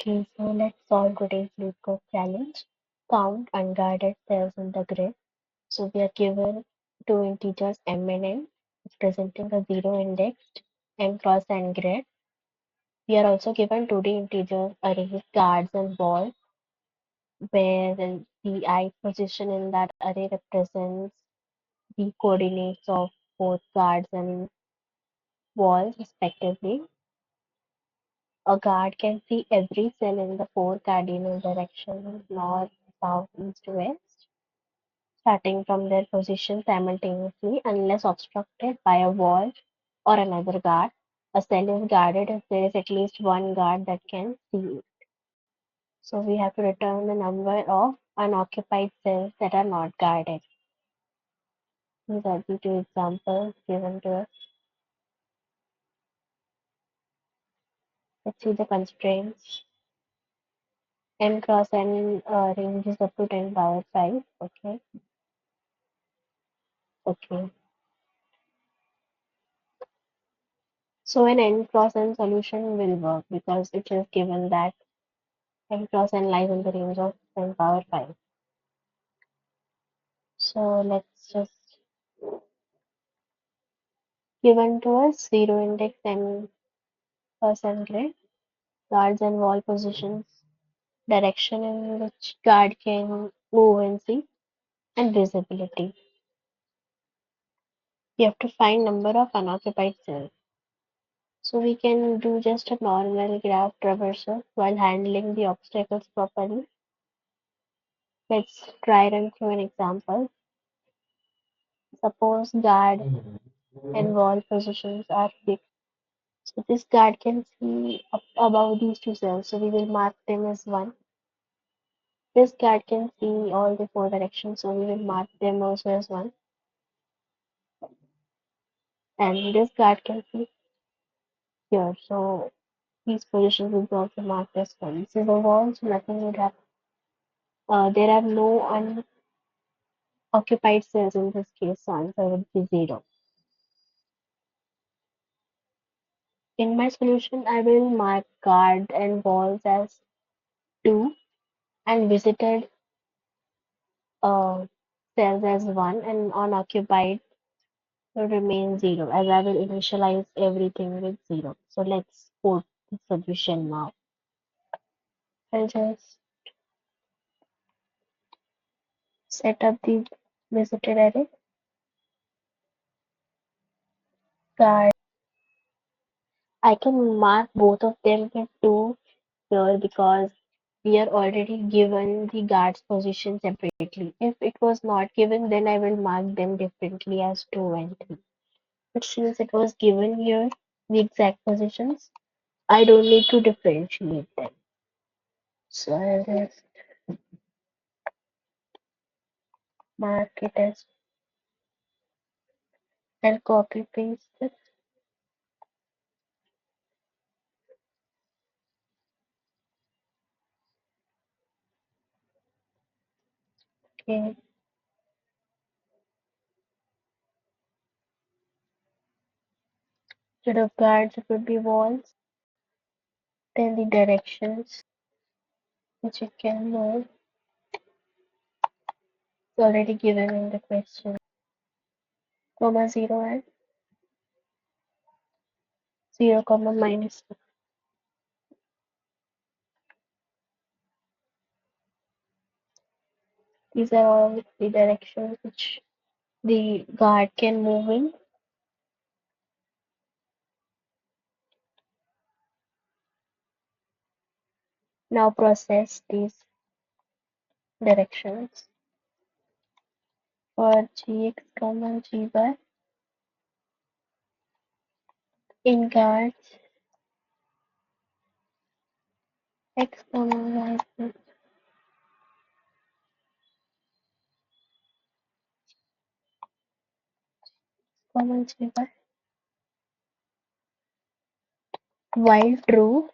Okay, so let's solve today's Leetcode challenge. Count unguarded cells in the grid. So we are given two integers m and n, representing a zero indexed m cross n grid. We are also given 2D integers arrays, guards and walls, where the ith position in that array represents the coordinates of both guards and walls respectively. A guard can see every cell in the four cardinal directions, north, south, east, west, starting from their position simultaneously unless obstructed by a wall or another guard. A cell is guarded if there is at least one guard that can see it. So we have to return the number of unoccupied cells that are not guarded. These are the two examples given to us. Let's see the constraints. M cross n range is up to 10 power 5. Okay. Okay. So an n cross n solution will work because it is given that n cross n lies in the range of 10 power 5. So let's just given to us zero index n cross n grid, guards and wall positions, direction in which guard can move and see, and visibility. We have to find number of unoccupied cells. So we can do just a normal graph traversal while handling the obstacles properly. Let's try run through an example. Suppose guard and wall positions are fixed. So this guard can see up above these two cells. So we will mark them as 1. This guard can see all the four directions. So we will mark them also as 1. And this guard can see here. So these positions will be also marked as 1. This is a wall, so nothing would happen. There are no unoccupied cells in this case, so answer would be 0. In my solution, I will mark guard and walls as 2 and visited uh, cells as 1 and unoccupied will remain 0 as I will initialize everything with 0. So let's put the solution now. I'll just set up the visited array. Guard. I can mark both of them with 2 here because we are already given the guard's position separately. If it was not given, then I will mark them differently as 2 and 3. But since it was given here, the exact positions, I don't need to differentiate them. So I'll just mark it as and copy paste it. Okay. Instead of guards, it would be walls. Then the directions, which you can know, is already given in the question. Comma 0 and 0 comma minus 2. These are all the directions which the guard can move in. Now process these directions for gx comma g bar in guards x comma y comma g bar. While true,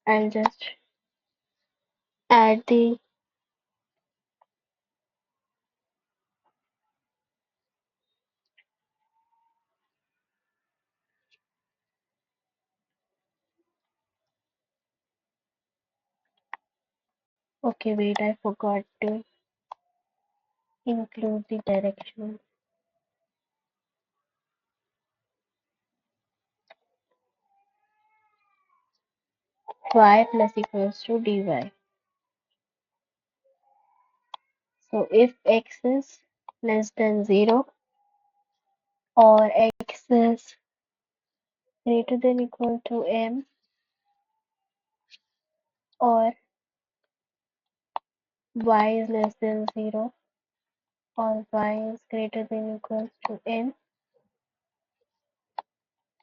I'll just add the Okay, wait, I forgot to include the direction. Y plus equals to dy. So if x is less than 0 or x is greater than equal to m or y is less than 0 or y is greater than equals to n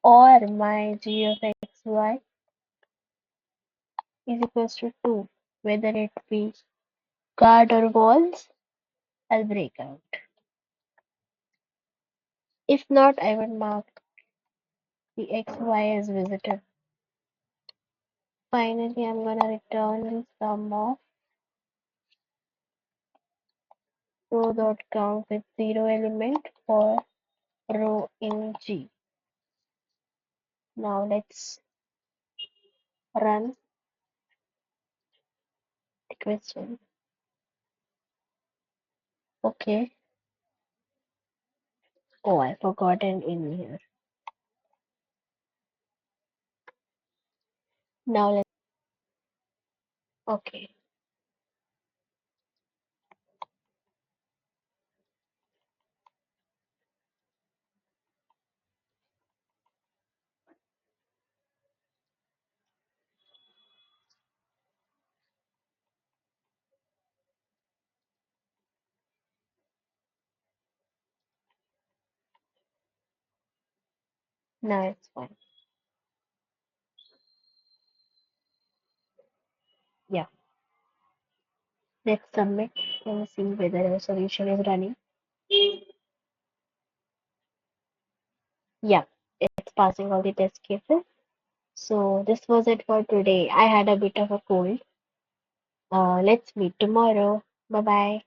or my g of xy is equals to 2, whether it be guard or walls, I'll break out. If not, I would mark the xy as visitor. Finally, I'm gonna return the sum of row dot count with 0 element for row in G. Now let's run the question. Okay. Oh, I forgot an in here. Now let's. Okay. Now it's fine. Yeah. Let's submit and see whether our solution is running. Yeah, it's passing all the test cases. So this was it for today. I had a bit of a cold. Let's meet tomorrow. Bye bye.